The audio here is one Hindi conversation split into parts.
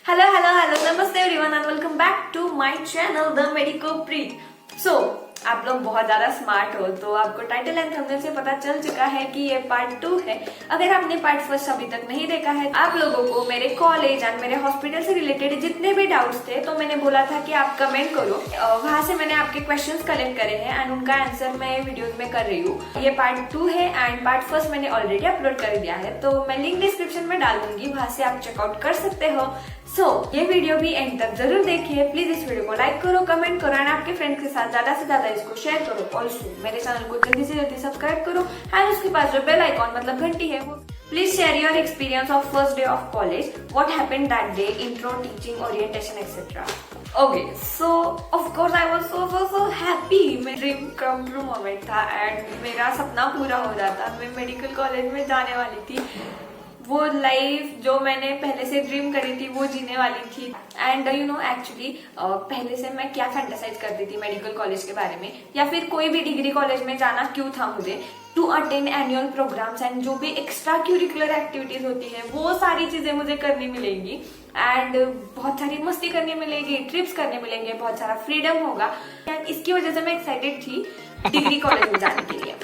Hello hello hello namaste everyone and welcome back to my channel the medico Preet. So आप लोग बहुत ज्यादा स्मार्ट हो तो आपको टाइटल एंड थंबनेल से पता चल चुका है कि ये पार्ट 2 है। अगर आपने पार्ट 1 अभी तक नहीं देखा है, आप लोगों को मेरे कॉलेज एंड मेरे हॉस्पिटल से रिलेटेड जितने भी डाउट्स थे तो मैंने बोला था कि आप कमेंट करो। वहां से मैंने आपके क्वेश्चंस कलेक्ट करे हैं एंड उनका आंसर मैं वीडियोज में कर रही हूँ। ये पार्ट 2 है एंड पार्ट 1 मैंने ऑलरेडी अपलोड कर दिया है, तो मैं लिंक डिस्क्रिप्शन में डाल दूंगी, वहां से आप चेकआउट कर सकते हो। ये वीडियो भी एंड तक जरूर देखिए। प्लीज इस वीडियो को लाइक करो, कमेंट करो एंड आपके फ्रेंड्स के साथ ज्यादा से ज्यादा इसको शेयर करो। ऑल्सो मेरे चैनल को जल्दी से जल्दी सब्सक्राइब करो एंड उसके पास जो बेल आइकॉन मतलब घंटी है वो। Please share your experience of first day of college, what happened that day, intro, teaching, orientation etcetera. Okay, so of course I was so happy. मेरा ड्रीम कम ट्रू मोमेंट था एंड मेरा सपना पूरा हो जाता। मैं मेडिकल कॉलेज में जाने वाली थी। वो लाइफ जो मैंने पहले से ड्रीम करी थी वो जीने वाली थी। एंड यू नो एक्चुअली पहले से मैं क्या फैंटासाइज करती थी मेडिकल कॉलेज के बारे में, या फिर कोई भी डिग्री कॉलेज में जाना क्यों था मुझे, to attend annual programs and जो भी एक्स्ट्रा क्यूरिकुलर एक्टिविटीज होती है वो सारी चीजें मुझे करनी मिलेंगी एंड बहुत सारी मस्ती करने मिलेगी, ट्रिप्स करने मिलेंगे, बहुत सारा फ्रीडम होगा। एंड इसकी वजह से मैं एक्साइटेड थी डिग्री कॉलेज में जाने के लिए।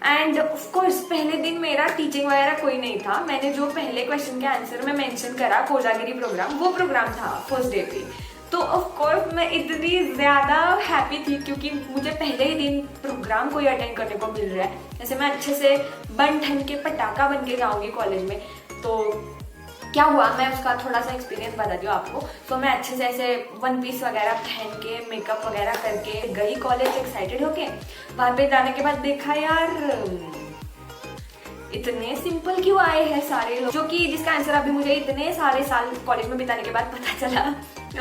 एंड ऑफ कोर्स पहले दिन मेरा टीचिंग वगैरह कोई नहीं था। मैंने जो पहले क्वेश्चन के आंसर में मेंशन करा कोजागिरी प्रोग्राम, वो प्रोग्राम था फर्स्ट डे पे। तो ऑफ कोर्स मैं इतनी ज्यादा हैप्पी थी क्योंकि मुझे पहले ही दिन प्रोग्राम कोई अटेंड करने को मिल रहा है। जैसे मैं अच्छे से बन ठन के पटाखा बन के जाऊंगी कॉलेज में। तो क्या हुआ, मैं उसका थोड़ा सा एक्सपीरियंस बता दूं आपको। तो मैं अच्छे से ऐसे वन पीस वगैरह पहन के मेकअप वगैरह करके गई कॉलेज एक्साइटेड होके। वहां पे जाने के बाद देखा यार इतने सिंपल क्यों आए हैं सारे लोग, जो कि जिसका आंसर अभी मुझे इतने सारे साल कॉलेज में बिताने के बाद पता चला।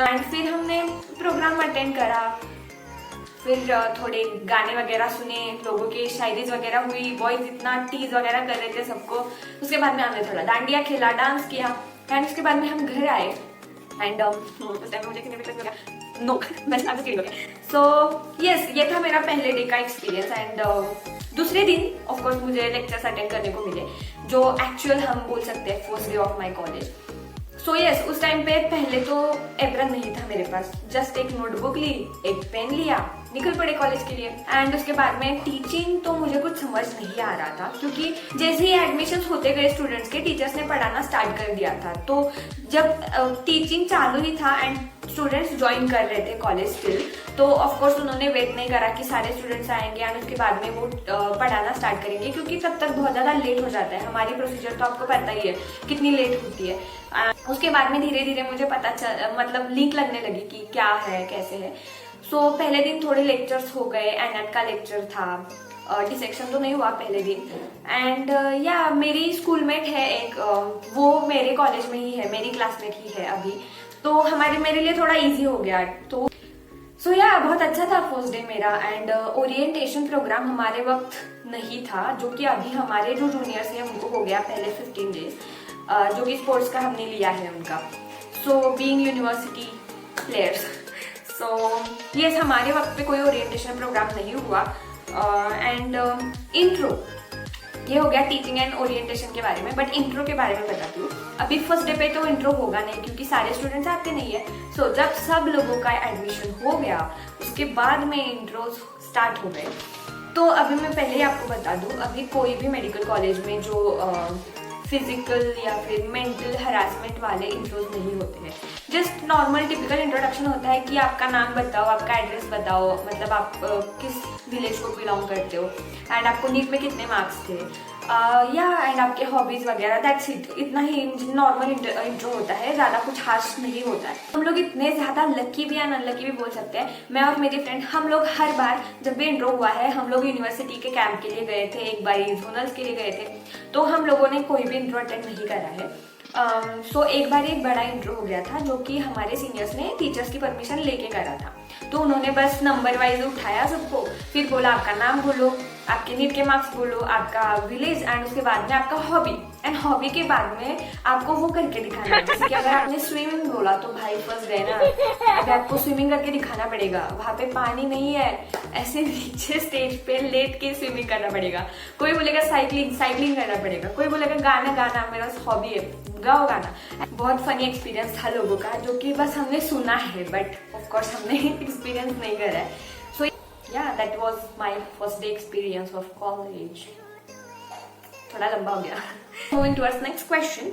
एंड फिर हमने प्रोग्राम अटेंड करा, फिर थोड़े गाने वगैरह सुने, लोगों की शायरीज वगैरह हुई, बॉयज इतना टीज वगैरह कर रहे थे सबको। उसके बाद में हमने थोड़ा डांडिया खेला, डांस किया एंड उसके बाद में हम घर आए एंड उस टाइम मुझे कितने मिनट लगा नो सो यस, ये था मेरा पहले डे का एक्सपीरियंस। एंड दूसरे दिन ऑफ कोर्स मुझे लेक्चर्स अटेंड करने को मिले जो एक्चुअल हम बोल सकते हैं first day of my college. So yes, उस टाइम पे पहले तो एप्रन नहीं था मेरे पास, जस्ट एक नोटबुक ली, एक पेन लिया, निकल पड़े कॉलेज के लिए। एंड उसके बाद में टीचिंग तो मुझे कुछ समझ नहीं आ रहा था क्योंकि जैसे ही एडमिशन होते गए स्टूडेंट्स के, टीचर्स ने पढ़ाना स्टार्ट कर दिया था। तो जब टीचिंग चालू ही था एंड स्टूडेंट्स ज्वाइन कर रहे थे कॉलेज स्टिल, तो ऑफ कोर्स उन्होंने वेट नहीं करा कि सारे स्टूडेंट्स आएंगे एंड उसके बाद में वो पढ़ाना स्टार्ट करेंगे, क्योंकि तब तक बहुत ज्यादा लेट हो जाता है। हमारी प्रोसीजर तो आपको पता ही है कितनी लेट होती है। उसके बाद में धीरे धीरे मुझे मतलब लिंक लगने लगी कि क्या है कैसे है। सो पहले दिन थोड़े लेक्चर्स हो गए, एनएट का लेक्चर था, डिसेक्शन तो नहीं हुआ पहले दिन। एंड या मेरी स्कूलमेट है एक, वो मेरे कॉलेज में ही है, मेरी क्लासमेट ही है अभी, तो मेरे लिए थोड़ा इजी हो गया। तो या बहुत अच्छा था फर्स्ट डे मेरा। एंड ओरिएंटेशन प्रोग्राम हमारे वक्त नहीं था, जो कि अभी हमारे जो जूनियर्स हैं उनको हो गया पहले 15 डेज, जो कि स्पोर्ट्स का हमने लिया है उनका। So being university players, so yes, हमारे वक्त पे कोई ओरिएंटेशन प्रोग्राम नहीं हुआ। एंड इंट्रो, ये हो गया टीचिंग एंड ओरिएंटेशन के बारे में। बट इंट्रो के बारे में बताती हूँ। अभी फर्स्ट डे पे तो इंट्रो होगा नहीं क्योंकि सारे स्टूडेंट्स आते नहीं है। सो जब सब लोगों का एडमिशन हो गया उसके बाद में इंट्रो स्टार्ट हो गए। तो अभी मैं पहले ही आपको बता दूं, अभी कोई भी मेडिकल कॉलेज में जो फिजिकल या फिर मेंटल हरासमेंट वाले इंट्रोज नहीं होते हैं। जस्ट नॉर्मल टिपिकल इंट्रोडक्शन होता है कि आपका नाम बताओ, आपका एड्रेस बताओ, मतलब आप किस विलेज को बिलोंग करते हो एंड आपको नीट में कितने मार्क्स थे, एंड आपके हॉबीज वगैरह, दैट्स इट। इतना ही नॉर्मल इंट्रो होता है, ज्यादा कुछ खास नहीं होता है। हम लोग इतने ज्यादा लकी भी एंड अनलकी भी बोल सकते हैं। मैं और मेरी फ्रेंड, हम लोग हर बार जब भी इंट्रो हुआ है, हम लोग यूनिवर्सिटी के कैंप के लिए गए थे, एक बार जोनल्स के लिए गए थे, तो हम लोगों ने कोई भी इंट्रो अटेंड नहीं करा है। सो एक बार एक बड़ा इंट्रो हो गया था जो कि हमारे सीनियर्स ने टीचर्स की परमिशन लेके करा था। तो उन्होंने बस नंबर वाइज उठाया सबको, फिर बोला आपका नाम बोलो, आपके नीट के मार्क्स बोलो, आपका विलेज एंड उसके बाद में आपका हॉबी एंड हॉबी के बाद में आपको वो करके दिखाना है। जैसे कि अगर आपने स्विमिंग बोला तो भाई फर्स्ट डे ना, अभी आपको स्विमिंग करके दिखाना पड़ेगा। वहां पे पानी नहीं है, ऐसे नीचे स्टेज पे लेट के स्विमिंग करना पड़ेगा। कोई बोलेगा साइकिलिंग करना पड़ेगा, कोई बोलेगा गाना गाना मेरा हॉबी है, गाओ गाना। बहुत फनी एक्सपीरियंस था लोगों का, जो कि बस हमने सुना है बट ऑफ कोर्स हमने एक्सपीरियंस नहीं करा है। So yeah that was my first day experience of college. थोड़ा लंबा हो गया। Moving towards next question,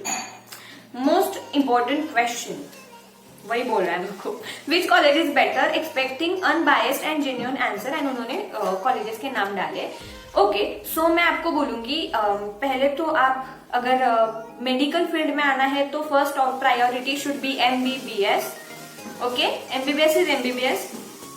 most important question, वही बोल रहा है मेरे को। Which college is better, expecting unbiased and genuine answer. And उन्होंने कॉलेजेस के नाम डाले। ओके, सो मैं आपको बोलूंगी पहले तो आप अगर मेडिकल फील्ड में आना है तो first priority should be MBBS। Okay, MBBS is MBBS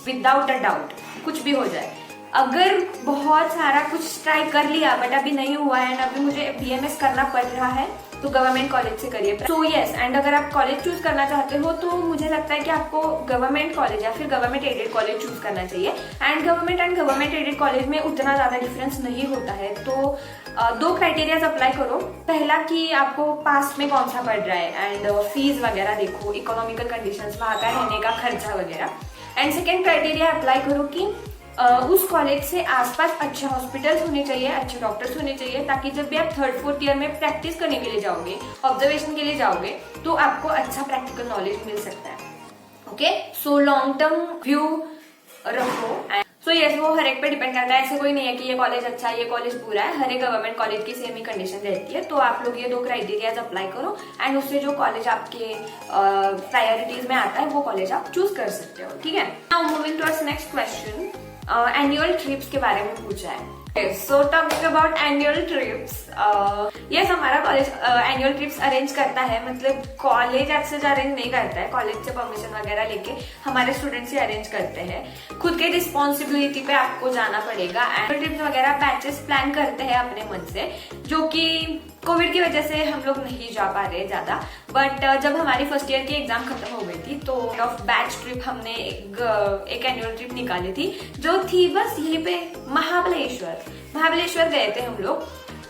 without a doubt, कुछ भी हो जाए। अगर बहुत सारा कुछ ट्राई कर लिया बट अभी नहीं हुआ है, अभी मुझे BMS करना पड़ रहा है, तो गवर्नमेंट कॉलेज से करिए। सो यस, एंड अगर आप कॉलेज चूज करना चाहते हो तो मुझे लगता है कि आपको गवर्नमेंट कॉलेज या फिर गवर्नमेंट एडेड कॉलेज चूज करना चाहिए। एंड गवर्नमेंट एडेड कॉलेज में उतना ज्यादा डिफरेंस नहीं होता है। तो दो क्राइटेरियाज अप्लाई करो। पहला कि आपको पास में कौन सा पड़ रहा है, एंड फीस वगैरह देखो, इकोनॉमिकल कंडीशंस, वहां का रहने का खर्चा वगैरह। एंड सेकेंड क्राइटेरिया अप्लाई करो कि उस कॉलेज से आसपास अच्छे हॉस्पिटल्स होने चाहिए, अच्छे डॉक्टर्स होने चाहिए, ताकि जब भी आप 3rd 4th ईयर में प्रैक्टिस करने के लिए जाओगे, ऑब्जर्वेशन के लिए जाओगे, तो आपको अच्छा प्रैक्टिकल नॉलेज मिल सकता है। Okay, so long term view रखो। सो यस, वो हर एक पे डिपेंड करता है। ऐसे कोई नहीं है कि ये कॉलेज अच्छा है, ये कॉलेज बुरा है। हर एक गवर्नमेंट कॉलेज की सेम ही कंडीशन रहती है। तो आप लोग ये दो क्राइटेरियाज अप्लाई करो एंड उससे जो कॉलेज आपके प्रायोरिटीज में आता है वो कॉलेज आप चूज कर सकते हो। ठीक है, now moving towards next question, annual trips के बारे में पूछा है। So talking about annual trips, yes, हमारा कॉलेज एनुअल ट्रिप्स अरेंज करता है। मतलब कॉलेज आपसे अरेंज नहीं करता है, कॉलेज से परमिशन वगैरह लेके हमारे स्टूडेंट्स ही अरेंज करते हैं। खुद के रिस्पॉन्सिबिलिटी पे आपको जाना पड़ेगा। एनुअल ट्रिप्स वगैरह बैचेस प्लान करते हैं अपने मन से, जो कि कोविड की वजह से हम लोग नहीं जा पा रहे ज्यादा। बट जब हमारी फर्स्ट ईयर की एग्जाम खत्म हो गई थी तो ऑफ बैच ट्रिप हमने एक एनुअल ट्रिप निकाली थी, जो थी बस यहीं पे महाबलेश्वर गए थे हम लोग,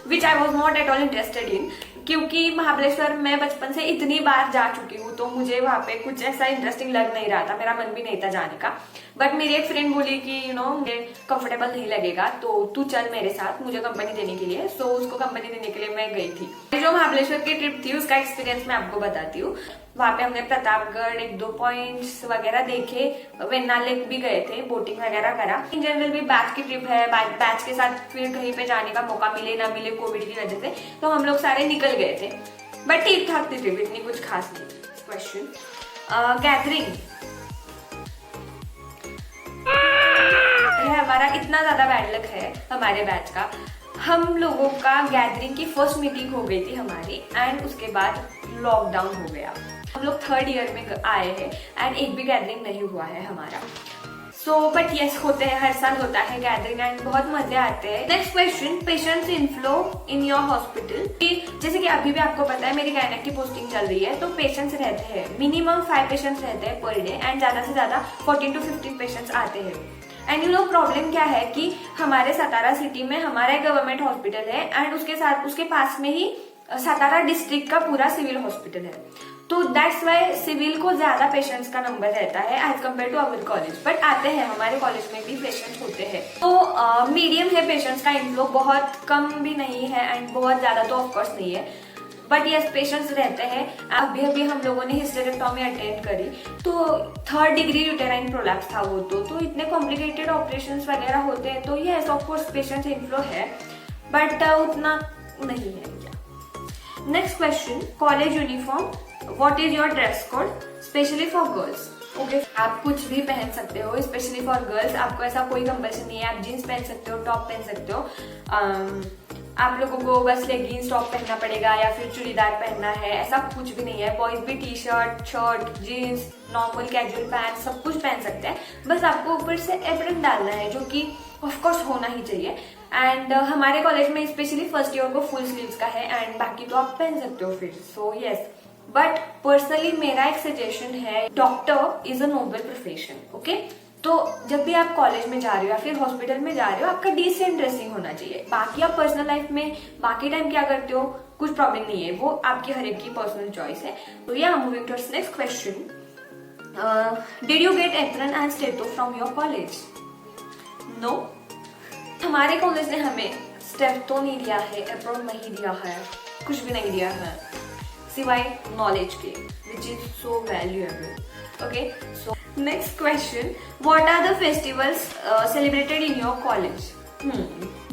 which I was not at all interested in, क्योंकि महाबलेश्वर मैं बचपन से इतनी बार जा चुकी हूँ तो मुझे वहां पे कुछ ऐसा इंटरेस्टिंग लग नहीं रहा था, मेरा मन भी नहीं था जाने का। बट मेरी एक फ्रेंड बोली कि मुझे कंफर्टेबल नहीं लगेगा तो तू चल मेरे साथ, मुझे कंपनी देने के लिए। सो उसको कंपनी देने के लिए मैं गई थी। जो महाबलेश्वर की ट्रिप थी उसका एक्सपीरियंस मैं आपको बताती हूँ। वहां पे हमने प्रतापगढ़ 1-2 पॉइंट्स वगैरह देखे, वेन्ना लेक भी गए थे, बोटिंग वगैरह करा। इन जनरल भी बैच की ट्रिप है, बैच के साथ फिर कहीं पे जाने का मौका मिले ना मिले कोविड की वजह से, तो हम लोग सारे निकल गए थे। बट ठीक ठाक थी ट्रिप, इतनी कुछ खास नहीं। क्वेश्चन, गैदरिंग, हमारा इतना ज्यादा बैड लक है हमारे बैच का। हम लोगों का गैदरिंग की फर्स्ट मीटिंग हो गई थी हमारी, एंड उसके बाद लॉकडाउन हो गया। हम लोग 3rd ईयर में आए हैं एंड एक भी गैदरिंग नहीं हुआ है हमारा। सो बट यस, होते हैं, हर साल होता है गैदरिंग एंड बहुत मजे आते हैं। Next question, patients inflow in your hospital. जैसे कि अभी भी आपको पता है मेरी गायनेक की पोस्टिंग चल रही है, तो पेशेंट्स रहते हैं, मिनिमम 5 पेशेंट्स रहते हैं पर डे, एंड ज्यादा से ज्यादा 14 to 15 पेशेंट्स आते हैं। एंड यू नो प्रॉब्लम क्या है कि हमारे सतारा सिटी में हमारा एक गवर्नमेंट हॉस्पिटल है एंड उसके पास में ही सतारा डिस्ट्रिक्ट का पूरा सिविल हॉस्पिटल है। तो दैट्स वाई सिविल को ज्यादा पेशेंट्स का नंबर रहता है as compare to our college. But आते हैं, हमारे कॉलेज में भी पेशेंट्स होते हैं। तो मीडियम है पेशेंट्स का इनफ्लो, बहुत कम भी नहीं है एंड बहुत ज्यादा तो ऑफकोर्स नहीं है। बट यस, पेशेंट्स रहते हैं। अभी हम लोगों ने हिस्टेरेक्टोमी अटेंड करी, तो 3rd डिग्री यूटेराइन प्रोलैप्स था वो, तो इतने कॉम्प्लिकेटेड ऑपरेशंस वगैरह होते हैं। तो यस, ऑफकोर्स पेशेंट्स इनफ्लो है बट उतना नहीं है। Next question, college uniform, what is your dress code specially for girls. Okay, आप कुछ भी पहन सकते हो स्पेशली फॉर गर्ल्स, आपको ऐसा कोई कंपल्सन नहीं है। आप जीन्स पहन सकते हो, टॉप पहन सकते हो, आप लोगों को बस लेगिंग्स टॉप पहनना पड़ेगा या फिर चूड़ीदार पहनना है, ऐसा कुछ भी नहीं है। बॉयज भी shirt, jeans, normal casual pant सब कुछ पहन सकते हैं। बस आपको ऊपर से एप्रन डालना है, जो कि ऑफकोर्स होना ही चाहिए। एंड हमारे कॉलेज में स्पेशली फर्स्ट ईयर को फुल स्लीव्स का है एंड बाकी तो आप पहन सकते हो फिर। सो यस, बट पर्सनली मेरा एक सजेशन है, doctor is a noble profession. Okay, तो जब भी आप कॉलेज में जा रहे हो या फिर हॉस्पिटल में जा रहे हो, आपका डिसेंट ड्रेसिंग होना चाहिए। बाकी आप पर्सनल लाइफ में बाकी टाइम क्या करते हो कुछ प्रॉब्लम नहीं है, वो आपकी हर एक की पर्सनल चॉइस है। तो yeah moving towards next question, did you get apron and stetho from your college? No, हमारे कॉलेज ने हमें स्टेटो नहीं दिया है, एप्रन नहीं दिया है, कुछ भी नहीं दिया है सिवाय नॉलेज के, which is so valuable. Okay, so next question, what are the festivals celebrated in your college?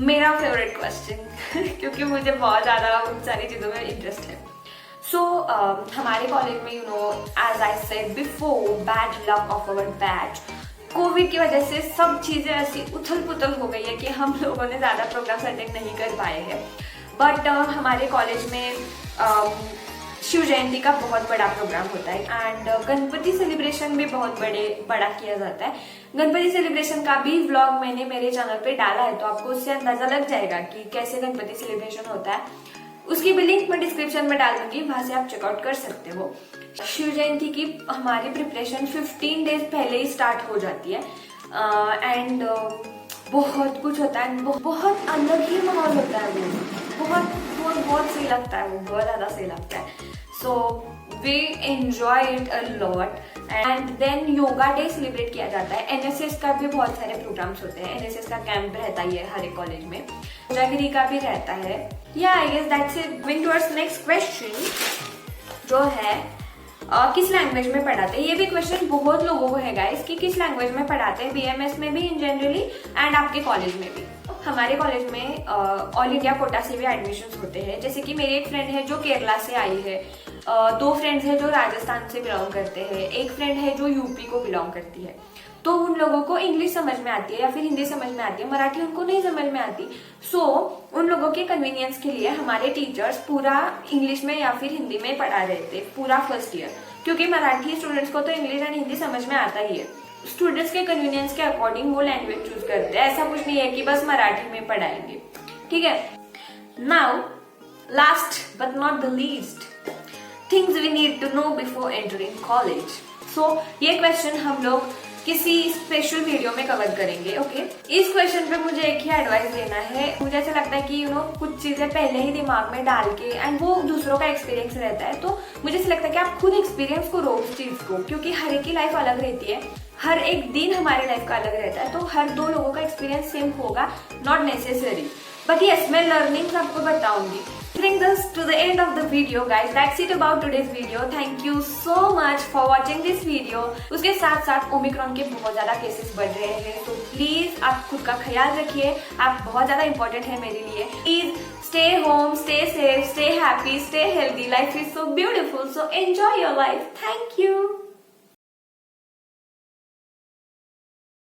मेरा फेवरेट क्वेश्चन क्योंकि मुझे बहुत ज्यादा उन सारी चीजों में इंटरेस्ट है। सो हमारे कॉलेज में as I said before, bad luck of our batch, Covid की वजह से सब चीजें ऐसी उथल पुथल हो गई है कि हम लोगों ने ज्यादा प्रोग्राम्स अटेंड नहीं कर पाए हैं। बट हमारे कॉलेज में शिव जयंती का बहुत बड़ा प्रोग्राम होता है एंड गणपति सेलिब्रेशन भी बहुत बड़ा किया जाता है। गणपति सेलिब्रेशन का भी व्लॉग मैंने मेरे चैनल पे डाला है, तो आपको उससे अंदाजा लग जाएगा कि कैसे गणपति सेलिब्रेशन होता है। उसकी भी लिंक मैं डिस्क्रिप्शन में डाल दूंगी, वहां से आप चेकआउट कर सकते हो। शिव जयंती की हमारी प्रिपरेशन 15 डेज पहले ही स्टार्ट हो जाती है एंड बहुत कुछ होता है, बहुत अलग ही माहौल होता है, वो बहुत सही लगता है, वो बहुत ज्यादा सही लगता है। So we enjoy it a lot and then yoga day celebrate किया जाता है। एनएसएस का भी बहुत सारे प्रोग्राम्स होते हैं, एनएसएस का कैंप रहता ही है हर एक कॉलेज में, जागरी का भी रहता है। या I guess that's it. Going towards next question जो है किस लैंग्वेज में पढ़ाते हैं? ये भी क्वेश्चन बहुत लोगों को है गाइस कि किस लैंग्वेज में पढ़ाते हैं, बीएमएस में भी इन जनरली एंड आपके कॉलेज में भी। हमारे कॉलेज में ऑल इंडिया कोटा से भी एडमिशन्स होते हैं। जैसे कि मेरी एक फ्रेंड है जो केरला से आई है, 2 फ्रेंड्स हैं जो राजस्थान से बिलोंग करते हैं, एक फ्रेंड है जो यूपी को बिलोंग करती है। तो उन लोगों को इंग्लिश समझ में आती है या फिर हिंदी समझ में आती है, मराठी उनको नहीं समझ में आती। सो उन लोगों के कन्वीनियंस के लिए हमारे टीचर्स पूरा इंग्लिश में या फिर हिंदी में पढ़ा रहे थे पूरा फर्स्ट ईयर, क्योंकि मराठी स्टूडेंट्स को तो इंग्लिश एंड हिंदी समझ में आता ही है। स्टूडेंट्स के कन्वीनियंस के अकॉर्डिंग वो लैंग्वेज चूज करते हैं, ऐसा कुछ नहीं है कि बस मराठी में पढ़ाएंगे, ठीक है। Now last but not the least, things we need to know before entering college. So ये क्वेश्चन हम लोग किसी स्पेशल वीडियो में कवर करेंगे। ओके, इस क्वेश्चन पे मुझे एक ही एडवाइस देना है। मुझे ऐसा लगता है कि कुछ चीजें पहले ही दिमाग में डाल के एंड वो दूसरों का एक्सपीरियंस रहता है, तो मुझे ऐसा लगता है कि आप खुद एक्सपीरियंस करो उस चीज को, क्योंकि हर एक की लाइफ अलग रहती है, हर एक दिन हमारी लाइफ का अलग रहता है, तो हर 2 लोगों का एक्सपीरियंस सेम होगा, नॉट नेसेसरी। बट यस, मैं लर्निंग्स आपको बताऊंगी। Bring this to the end of the video guys. That's it about today's video. Thank you so much for watching this video. उसके साथ साथ ओमिक्रॉन के बहुत ज्यादा केसेस बढ़ रहे हैं, तो प्लीज आप खुद का ख्याल रखिए, आप बहुत ज्यादा इंपॉर्टेंट है मेरे लिए। Please stay home, stay safe, stay happy, stay healthy. Life is so beautiful, so enjoy your life. Thank you.